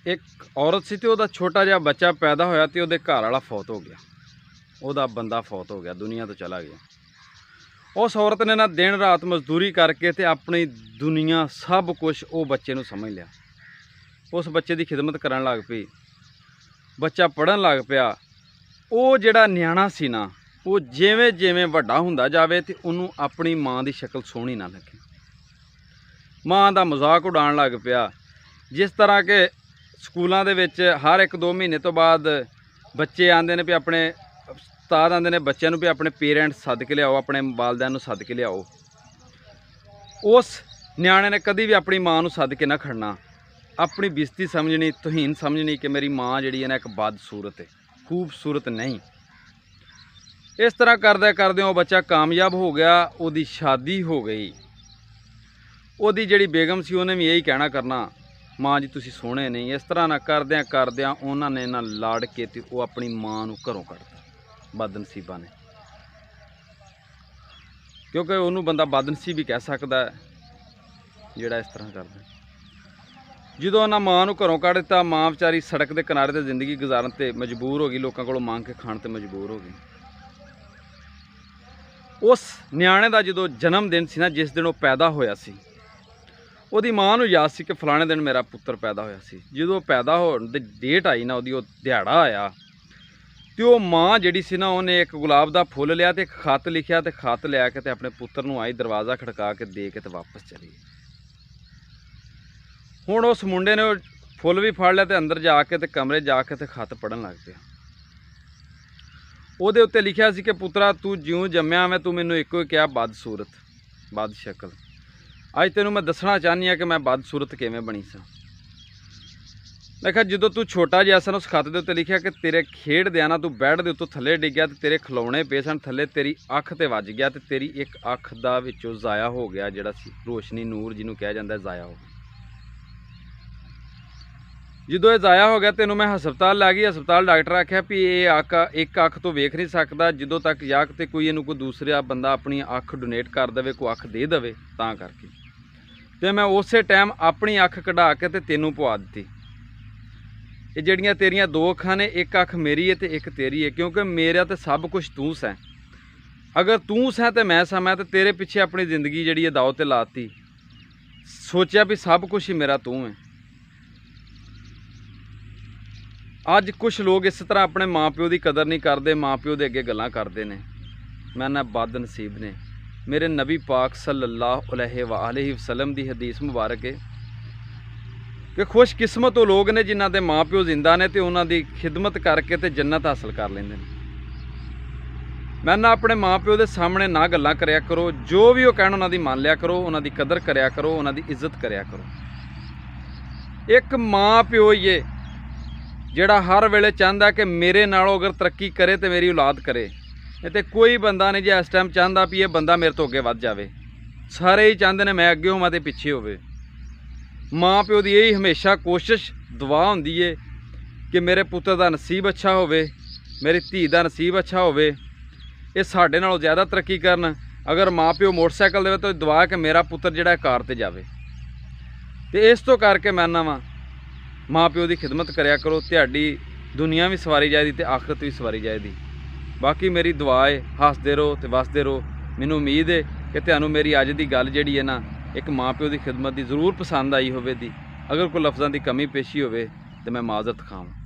एक औरत सी ते ओहदा छोटा जिहा बच्चा पैदा होया ते ओहदे घर वाला फौत हो गया, ओहदा बंदा फौत हो गया, दुनिया तो चला गया। उस औरत ने ना दिन रात मजदूरी करके ते अपनी दुनिया सब कुछ वो बच्चे नूं समझ लिया। उस बच्चे की खिदमत करन लग पई, बच्चा पढ़न लग पिया। वो जिहड़ा न्याणा सी ना, वो जिवें जिवें वड्डा हुंदा जावे ते उहनूं अपनी माँ की शक्ल सोहनी ना लगे, माँ का मजाक उड़ाउण लग पिया। जिस तरह के स्कूलों दे विच हर 1-2 महीने तो बाद बच्चे आंदे ने भी अपने उस्ताद आंदे ने बच्चों भी अपने पेरेंट्स सद के लियाओ, अपने वालदैन नूं सद के लियाओ। उस न्याणे ने कभी भी अपनी माँ नूं सद के ना खड़ना, अपनी बेइज्जती समझनी, तुहीन समझनी कि मेरी माँ जिहड़ी है ना एक बदसूरत है, खूबसूरत नहीं। इस तरह करदे करदे वो बच्चा कामयाब हो गया, उसदी शादी हो गई। उसदी जिहड़ी बेगम सी उहने भी यही कहना करना, माँ जी तुसीं सोहणे नहीं। इस तरह ना करद्या करद्या उन्होंने ना लड़ के ते वो अपनी माँ नूं घरों कढ़ता, बदनसीबा ने। क्योंकि उन्होंने बंदा बदनसीब भी कह सकता है जिहड़ा इस तरह करदा। जदों उन्हां माँ नूं घरों कढ़ दिता, माँ बेचारी सड़क के किनारे ते जिंदगी गुजारन ते मजबूर हो गई, लोगों कोलों मंग के खाण ते मजबूर हो गई। उस न्याणे दा जदों जन्म दिन सी ना, जिस दिन वो पैदा होया सी, ਉਹਦੀ माँ नूं याद सी कि फलाने दिन मेरा पुत्र पैदा होया सी। जो पैदा होने दी डेट आई ना, ਉਹਦੀ ਉਹ ਦਿਹਾੜਾ आया तो वो माँ जिहड़ी सी ना, उन्हें एक गुलाब का फुल लिया तो एक खत लिखिया ते खत लिया के ते अपने पुत्र नूं आई, दरवाज़ा खड़का के दे के ते वापस चली गई। हुण उस मुंडे ने फुल भी फड़ लिया तो अंदर जाके ते कमरे जाके ते खत पढ़न लग पिया। ਉਹਦੇ उत्ते लिखिया सी कि पुत्रा तू ज्यों जम्मिया मैं, तू मैनूं इक्को ही कहा बदसूरत, बद शक्ल। अज तेनों मैं दसना चाहनी हाँ कि मैं बदसूरत किवें बनी सा। मैं कहा जो तू छोटा जिहा सन, उस खत के उत्ते लिखिया कि तेरे खेडदियां ना तू बैड दे उत्तों थल्ले डिग्गिया, तेरे खिलौने पे सन थल्ले, तेरी अख ते वज गया ते तेरी एक अख दा विचों ज़ाया हो गया, जिहड़ा सी रोशनी नूर जिन्हों कहा जाता है, ज़ाया हो गया। जो ये ज़ाया हो गया, तेनों मैं हस्पताल लै गई। हस्पताल डॉक्टर आख्या भी ये एक अख तो वेख नहीं सकता, जो तक या तो कोई इनू कोई दूसरा बंदा अपनी अख डोनेट कर दे, कोई अख दे दे, तां करके तो मैं उस टाइम अपनी अख कढ़ा के ते तेनों पवा दी। ये जड़ियाँ तेरियां 2 अखां ने, एक अख मेरी है तो एक तेरी है, क्योंकि मेरा तो सब कुछ तू सैं। अगर तू सैं तो मैं सा, मैं तो तेरे पिछे अपनी जिंदगी जी दाव ते लाती, सोचा भी सब कुछ ही मेरा तू है। अज कुछ लोग इस तरह अपने माँ प्यो की कदर नहीं करते, माँ प्यो के अगे गल्लां करते हैं। मैं ना बदनसीब ने। मेरे नबी पाक सल्लल्लाहु अलैहि वसल्लम की हदीस मुबारक है कि खुशकिस्मत वो लोग ने जिन्हां दे माँ प्यो जिंदा ने ते उन्हां दी खिदमत करके ते जन्नत हासिल कर लेंदे ने। मैं ना अपने माँ प्यो के सामने ना गल्लां करया करो, जो भी वो कहण उन्हां दी मान लिया करो, उन्हां दी कदर करया करो, उन्हां दी इज्जत करया करो। एक माँ प्यो ही है जिहड़ा हर वेले चाहता कि मेरे नालों अगर तरक्की करे तो मेरी औलाद करे। तो कोई बंदा नहीं जो इस टाइम चाहता भी ये बंदा मेरे तो अगे वध जाए, सारे ही चाहते हैं मैं अगे होवां ते पिछे होवे। माँ प्यो की यही हमेशा कोशिश दुआ होंदी है कि मेरे पुत्र का नसीब अच्छा होवे, मेरी धी का नसीब अच्छा होवे, ये साडे नालों ज़्यादा तरक्की करन। अगर माँ प्यो मोटरसाइकिल देवे तो दुआ कि मेरा पुत्र जिहड़ा कार ते जावे। तो इस तो करके मैं ना वा माँ प्यो की खिदमत करया करो, तुहाडी दुनिया भी सवारी जाएगी तो आखरत भी सवारी जाएगी। बाकी मेरी दुआ है हसदे रहो तो वसदे रहो। मैनूं उम्मीद है कि तुहानूं मेरी अज की गल जिहड़ी है ना, एक माँ प्यो की खिदमत की जरूर पसंद आई होवेगी। अगर कोई लफ्ज़ों की कमी पेशी होवे तो मैं माजरत खावां।